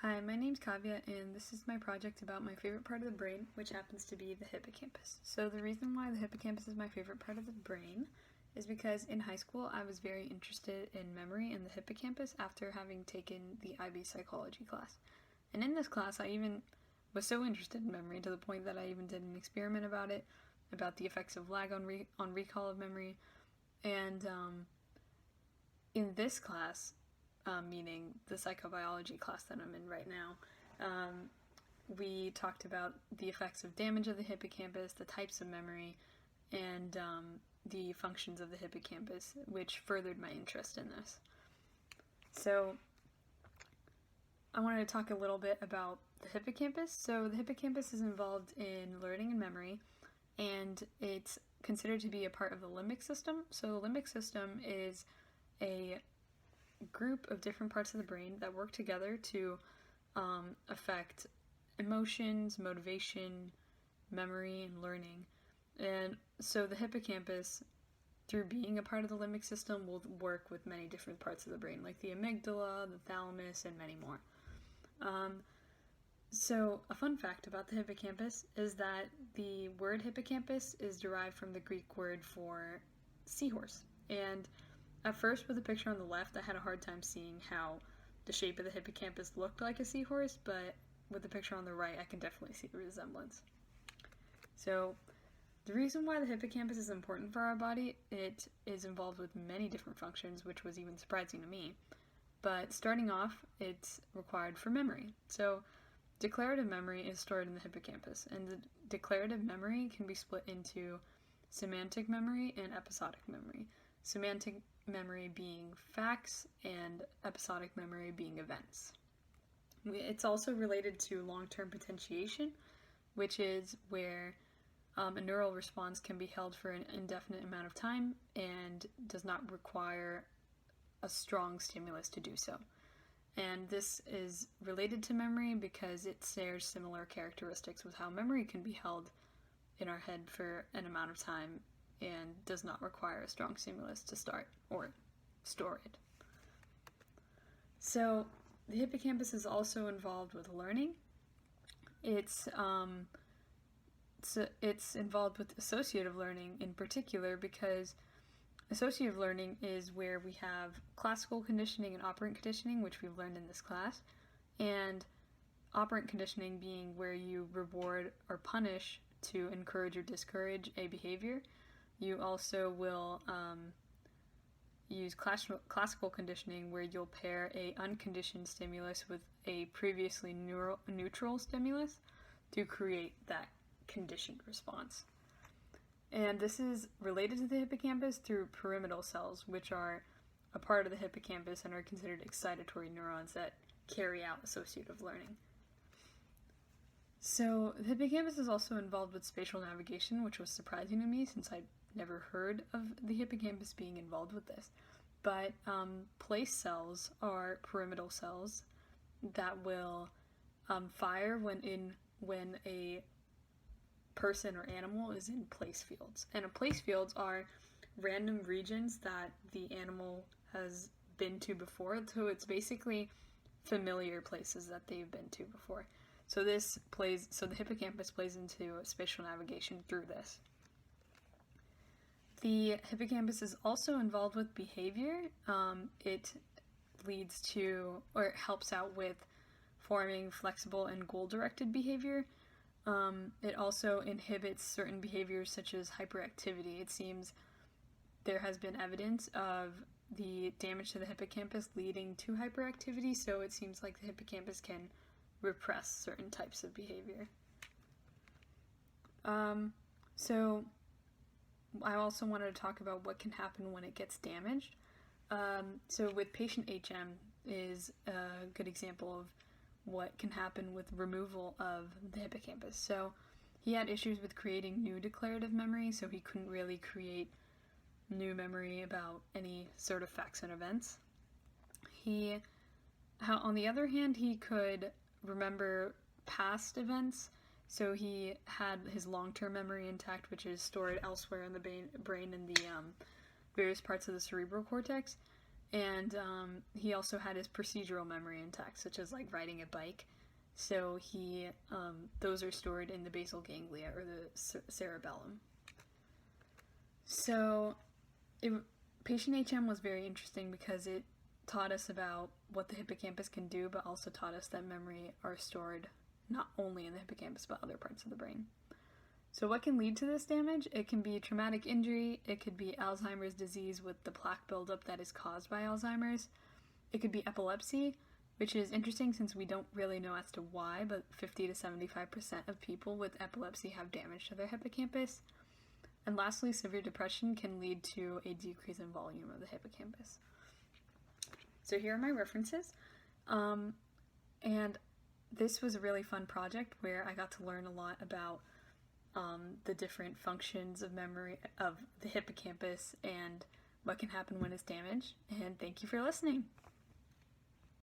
Hi, my name's Kavya, and this is my project about my favorite part of the brain, which happens to be the hippocampus. So the reason why the hippocampus is my favorite part of the brain is because in high school I was very interested in memory and the hippocampus after having taken the IB psychology class. And in this class I even was so interested in memory to the point that I even did an experiment about it, about the effects of lag on recall of memory. And in this class, meaning the psychobiology class that I'm in right now, we talked about the effects of damage of the hippocampus, the types of memory, and the functions of the hippocampus, which furthered my interest in this. So I wanted to talk a little bit about the hippocampus. So the hippocampus is involved in learning and memory, and it's considered to be a part of the limbic system. So the limbic system is a group of different parts of the brain that work together to affect emotions, motivation, memory, and learning. And so the hippocampus, through being a part of the limbic system, will work with many different parts of the brain, like the amygdala, the thalamus, and many more. So a fun fact about the hippocampus is that the word hippocampus is derived from the Greek word for seahorse. And at first, with the picture on the left, I had a hard time seeing how the shape of the hippocampus looked like a seahorse, but with the picture on the right, I can definitely see the resemblance. So the reason why the hippocampus is important for our body, it is involved with many different functions, which was even surprising to me. But starting off, it's required for memory. So declarative memory is stored in the hippocampus, and the declarative memory can be split into semantic memory and episodic memory. Semantic memory being facts and episodic memory being events. It's also related to long-term potentiation, which is where a neural response can be held for an indefinite amount of time and does not require a strong stimulus to do so. And this is related to memory because it shares similar characteristics with how memory can be held in our head for an amount of time and does not require a strong stimulus to start or store it. So the hippocampus is also involved with learning. It's involved with associative learning in particular because associative learning is where we have classical conditioning and operant conditioning, which we've learned in this class, and operant conditioning being where you reward or punish to encourage or discourage a behavior. You also will use classical conditioning where you'll pair a unconditioned stimulus with a previously neutral stimulus to create that conditioned response. And this is related to the hippocampus through pyramidal cells, which are a part of the hippocampus and are considered excitatory neurons that carry out associative learning. So the hippocampus is also involved with spatial navigation, which was surprising to me since I'd never heard of the hippocampus being involved with this. But place cells are pyramidal cells that will fire when a person or animal is in place fields. And place fields are random regions that the animal has been to before. So it's basically familiar places that they've been to before. So the hippocampus plays into spatial navigation through this. The hippocampus is also involved with behavior. It leads to, or it helps out with forming flexible and goal-directed behavior. It also inhibits certain behaviors such as hyperactivity. It seems there has been evidence of the damage to the hippocampus leading to hyperactivity, so it seems like the hippocampus can repress certain types of behavior. So I also wanted to talk about what can happen when it gets damaged. So with patient HM is a good example of what can happen with removal of the hippocampus. So he had issues with creating new declarative memory, so he couldn't really create new memory about any sort of facts and events. On the other hand, he could remember past events, so he had his long-term memory intact, which is stored elsewhere in the brain in the various parts of the cerebral cortex, And he also had his procedural memory intact, such as like riding a bike. So those are stored in the basal ganglia or the cerebellum. So patient HM was very interesting because it taught us about what the hippocampus can do, but also taught us that memory are stored not only in the hippocampus, but other parts of the brain. So what can lead to this damage? It can be traumatic injury, it could be Alzheimer's disease with the plaque buildup that is caused by Alzheimer's, it could be epilepsy, which is interesting since we don't really know as to why, but 50 to 75% of people with epilepsy have damage to their hippocampus. And lastly, severe depression can lead to a decrease in volume of the hippocampus. So here are my references. And this was a really fun project where I got to learn a lot about the different functions of memory of the hippocampus and what can happen when it's damaged. And thank you for listening.